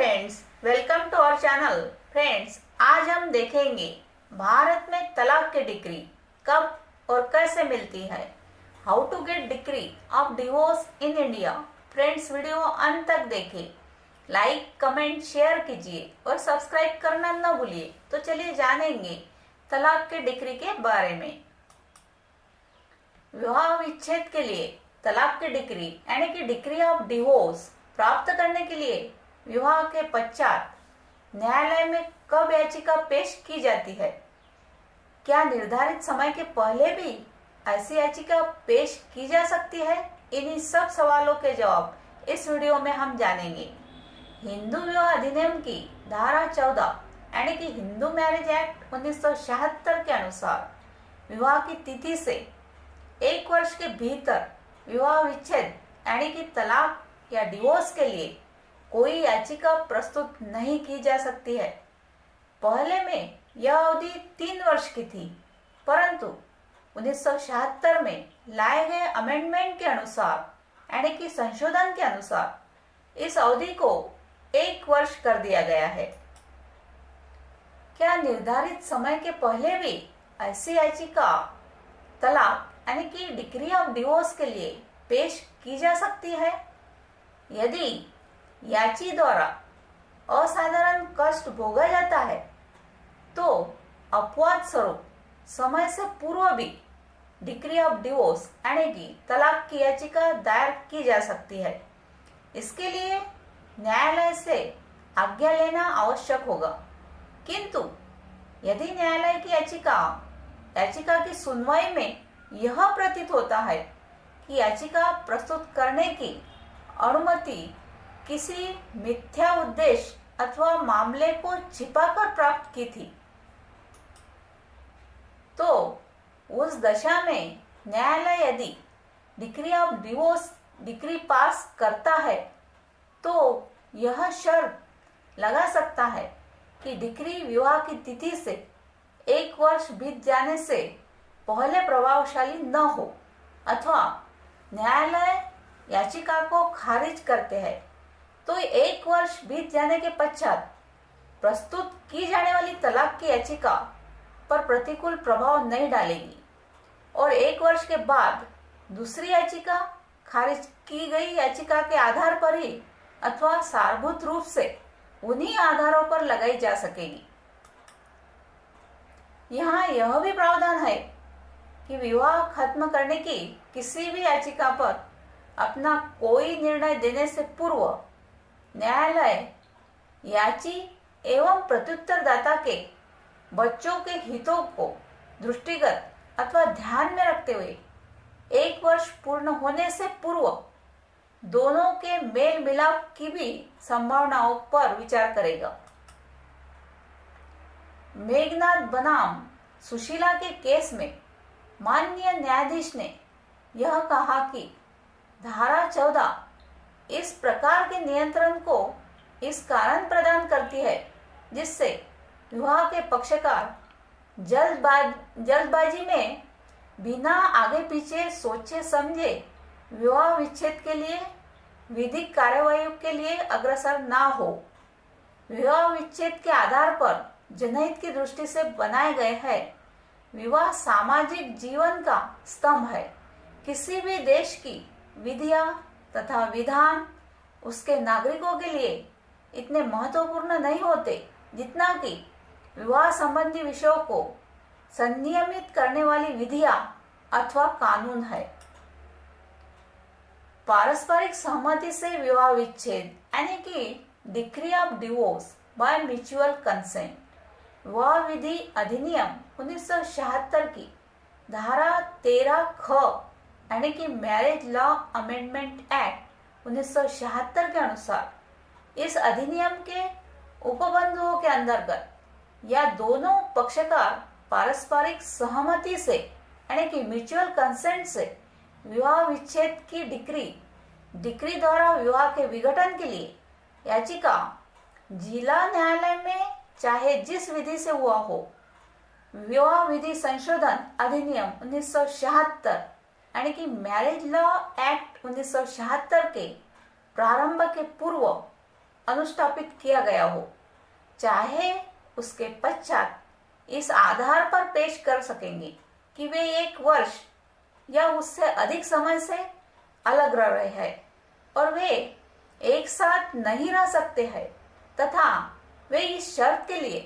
Friends, welcome to our channel. Friends, आज हम देखेंगे भारत में तलाक की डिग्री कब और कैसे मिलती है। How to get degree of divorce in India. Friends, video अंत तक देखें, लाइक कमेंट शेयर कीजिए और सब्सक्राइब करना न भूलिए। तो चलिए जानेंगे तलाक के डिग्री के बारे में। विवाह विच्छेद के लिए तलाक की डिग्री यानी कि डिग्री ऑफ डिवोर्स प्राप्त करने के लिए विवाह के पश्चात न्यायालय में कब याचिका पेश की जाती है? क्या निर्धारित समय के पहले भी ऐसी याचिका पेश की जा सकती है? इन्हीं सब सवालों के जवाब इस वीडियो में हम जानेंगे। हिंदू विवाह अधिनियम की धारा 14 यानी कि हिंदू मैरिज एक्ट 1976 के अनुसार विवाह की तिथि से 1 वर्ष के भीतर विवाह विच्छेद यानी कि तलाक या डिवोर्स के लिए कोई याचिका प्रस्तुत नहीं की जा सकती है। पहले में यह अवधि 3 वर्ष की थी, परंतु 1976 में लाए गए अमेंडमेंट के अनुसार यानी कि संशोधन के अनुसार इस अवधि को 1 वर्ष कर दिया गया है। क्या निर्धारित समय के पहले भी ऐसी याचिका तलाक यानी कि डिग्री ऑफ डिवोर्स के लिए पेश की जा सकती है? यदि याची द्वारा असाधारण कष्ट भोगा जाता है तो अपवाद स्वरूप समय से पूर्व भी डिग्री ऑफ डिवोर्स यानी कि तलाक की याचिका दायर की जा सकती है। इसके लिए न्यायालय से आज्ञा लेना आवश्यक होगा, किंतु यदि न्यायालय की याचिका की सुनवाई में यह प्रतीत होता है कि याचिका प्रस्तुत करने की अनुमति किसी मिथ्या उद्देश्य अथवा मामले को छिपाकर प्राप्त की थी, तो उस दशा में न्यायालय यदि डिग्री ऑफ डिवोर्स डिग्री पास करता है तो यह शर्त लगा सकता है कि डिग्री विवाह की तिथि से 1 वर्ष बीत जाने से पहले प्रभावशाली न हो, अथवा न्यायालय याचिका को खारिज करते हैं तो 1 वर्ष बीत जाने के पश्चात प्रस्तुत की जाने वाली तलाक की याचिका पर प्रतिकूल प्रभाव नहीं डालेगी और 1 वर्ष के बाद दूसरी याचिका खारिज की गई याचिका के आधार पर ही अथवा सारभूत रूप से उन्हीं आधारों पर लगाई जा सकेगी। यहाँ यह भी प्रावधान है कि विवाह खत्म करने की किसी भी याचिका पर अपना कोई निर्णय देने से पूर्व न्यायालय याची एवं प्रत्युत्तरदाता के बच्चों के हितों को दृष्टिगत अथवा ध्यान में रखते हुए 1 वर्ष पूर्ण होने से पूर्व दोनों के मेल मिलाप की भी संभावनाओं पर विचार करेगा। मेघनाथ बनाम सुशीला के केस में माननीय न्यायाधीश ने यह कहा कि धारा 14 इस प्रकार के नियंत्रण को इस कारण प्रदान करती है जिससे विवाह के पक्षकार जल्दबाजी में बिना आगे पीछे सोचे समझे विवाह विच्छेद के लिए विधिक कार्यवाही के लिए अग्रसर ना हो। विवाह विच्छेद के आधार पर जनहित की दृष्टि से बनाए गए हैं। विवाह सामाजिक जीवन का स्तंभ है। किसी भी देश की विधियां तथा विधान उसके नागरिकों के लिए इतने महत्वपूर्ण नहीं होते जितना कि विवाह संबंधी विषयों को संनियमित करने वाली विधियां अथवा कानून है। पारस्परिक सहमति से विवाह विच्छेद यानी कि degree of divorce by mutual consent विवाह विधि अधिनियम 1976 की धारा 13 ख यानी कि मैरिज लॉ अमेंडमेंट एक्ट 1976 के अनुसार इस अधिनियम के उपबंधुओं के अंतर्गत या दोनों पक्षकार पारस्परिक सहमति से यानी कि म्यूचुअल कंसेंट से विवाह विच्छेद की डिग्री द्वारा विवाह के विघटन के लिए याचिका जिला न्यायालय में चाहे जिस विधि से हुआ हो, विवाह विधि संशोधन अधिनियम 1976 यानी कि मैरिज लॉ एक्ट 1976 के प्रारंभ के पूर्व अनुस्थापित किया गया हो, चाहे उसके पश्चात इस आधार पर पेश कर सकेंगे कि वे 1 वर्ष या उससे अधिक समय से अलग रह रहे हैं और वे एक साथ नहीं रह सकते हैं तथा वे इस शर्त के लिए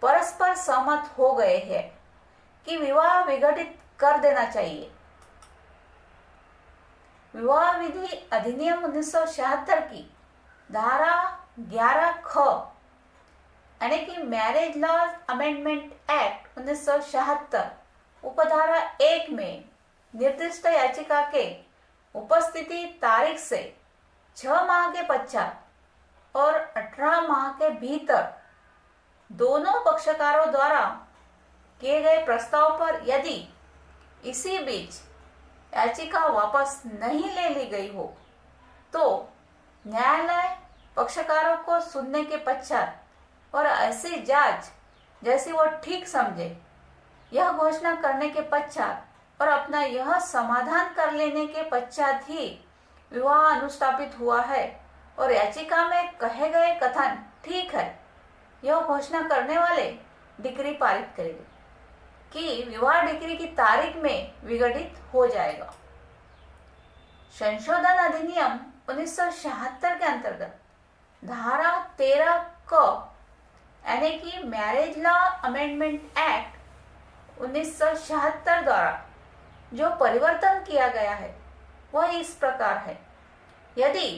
परस्पर सहमत हो गए हैं कि विवाह विघटित कर देना चाहिए। विवाह विधि अधिनियम 1976 की धारा 11 ख यानी कि मैरिज लॉ अमेंडमेंट एक्ट 1976 उपधारा 1 में निर्दिष्ट याचिका के उपस्थिति तारीख से 6 माह के पश्चात और 18 माह के भीतर दोनों पक्षकारों द्वारा किए गए प्रस्ताव पर यदि इसी बीच याचिका वापस नहीं ले ली गई हो तो न्यायालय पक्षकारों को सुनने के पश्चात और ऐसी जांच जैसी वो ठीक समझे यह घोषणा करने के पश्चात और अपना यह समाधान कर लेने के पश्चात ही विवाह अनुस्थापित हुआ है और याचिका में कहे गए कथन ठीक है, यह घोषणा करने वाले डिक्री पारित करेंगे कि विवाह डिक्री की तारीख में विघटित हो जाएगा। संशोधन अधिनियम 1976 के अंतर्गत धारा 13 क यानी कि मैरिज लॉ अमेंडमेंट एक्ट 1976 द्वारा जो परिवर्तन किया गया है वह इस प्रकार है। यदि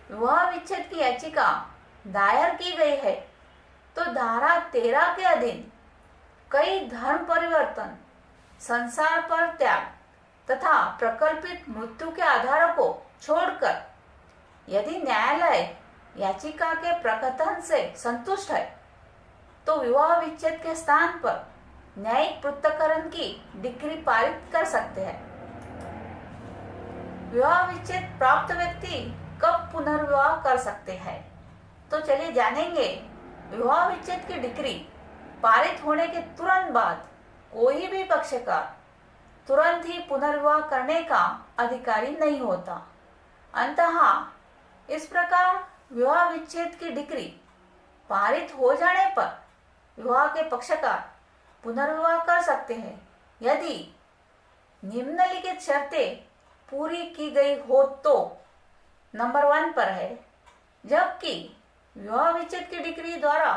विवाह विच्छेद की याचिका दायर की गई है तो धारा 13 के अधीन कई धर्म परिवर्तन, संसार पर त्याग तथा प्रकल्पित मृत्यु के आधारों को छोड़कर यदि न्यायालय याचिका के प्रकथन से संतुष्ट है तो विवाह विच्छेद के स्थान पर न्यायिक पृथक्करण की डिक्री पारित कर सकते हैं। विवाह विच्छेद प्राप्त व्यक्ति कब पुनर्विवाह कर सकते हैं, तो चलिए जानेंगे। विवाह विच्छेद की डिक्री पारित होने के तुरंत बाद कोई भी पक्षकार तुरंत ही पुनर्विवाह करने का अधिकारी नहीं होता। अंततः इस प्रकार विवाह विच्छेद की डिक्री पारित हो जाने पर विवाह के पक्षकार पुनर्विवाह कर सकते हैं यदि निम्नलिखित शर्तें पूरी की गई हो तो। नंबर 1 पर है, जबकि विवाह विच्छेद की डिक्री द्वारा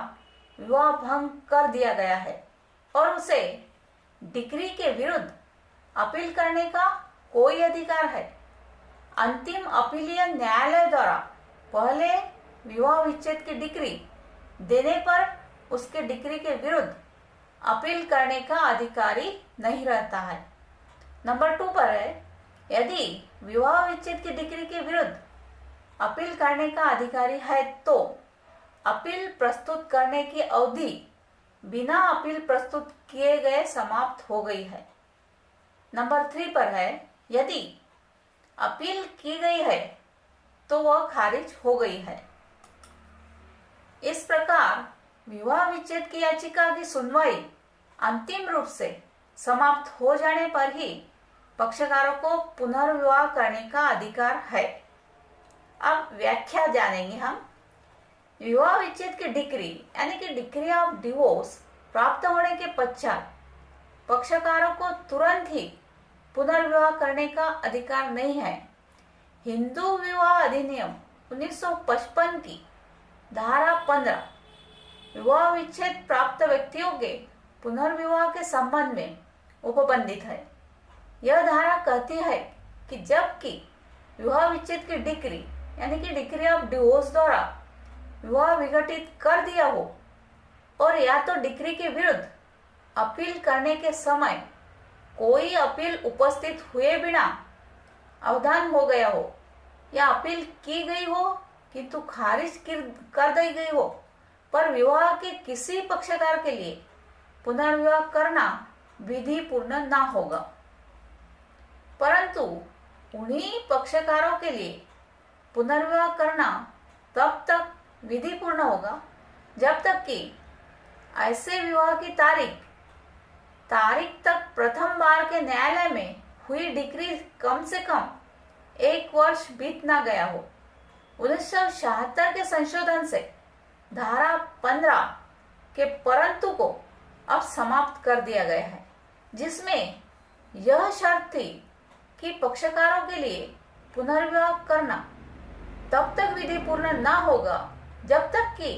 विवाह भंग कर दिया गया है और उसे डिक्री के विरुद्ध अपील करने का कोई अधिकार है। अंतिम अपीलीय न्यायालय द्वारा पहले विवाह विच्छेद की डिक्री देने पर उसके डिक्री के विरुद्ध अपील करने का अधिकारी नहीं रहता है। नंबर 2 पर है, यदि विवाह विच्छेद की डिक्री के विरुद्ध अपील करने का अधिकारी है तो अपील प्रस्तुत करने की अवधि बिना अपील प्रस्तुत किए गए समाप्त हो गई है। नंबर 3 पर है, यदि अपील की गई है तो वह खारिज हो गई है। इस प्रकार विवाह विच्छेद की याचिका की सुनवाई अंतिम रूप से समाप्त हो जाने पर ही पक्षकारों को पुनर्विवाह करने का अधिकार है। अब व्याख्या जानेंगे हम। विवाह विच्छेद की डिक्री यानी कि डिक्री ऑफ डिवोर्स प्राप्त होने के पश्चात पक्षकारों को तुरंत ही पुनर्विवाह करने का अधिकार नहीं है। हिंदू विवाह अधिनियम 1955 की धारा 15 विवाह विच्छेद प्राप्त व्यक्तियों के पुनर्विवाह के संबंध में उपबंधित है। यह धारा कहती है कि जबकि विवाह विच्छेद की डिक्री यानी कि डिक्री ऑफ डिवोर्स द्वारा विवाह विघटित कर दिया हो और या तो डिक्री के विरुद्ध अपील करने के समय कोई अपील उपस्थित हुए बिना अवधान हो गया हो या अपील की गई हो किंतु खारिज कर दी गई हो, पर विवाह के किसी पक्षकार के लिए पुनर्विवाह करना विधि पूर्ण ना होगा। परंतु उन्हीं पक्षकारों के लिए पुनर्विवाह करना तब तक विधि पूर्ण होगा जब तक कि ऐसे विवाह की तारीख तक प्रथम बार के न्यायालय में हुई डिक्री कम से कम 1 वर्ष बीत ना गया हो। 1976 के संशोधन से धारा 15 के परंतु को अब समाप्त कर दिया गया है, जिसमें यह शर्त थी कि पक्षकारों के लिए पुनर्विवाह करना तब तक विधि पूर्ण न होगा जब तक कि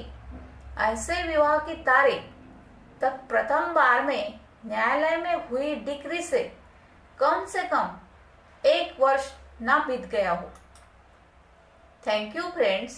ऐसे विवाह की तारीख तक प्रथम बार में न्यायालय में हुई डिक्री से कम 1 वर्ष न बीत गया हो। Thank you friends.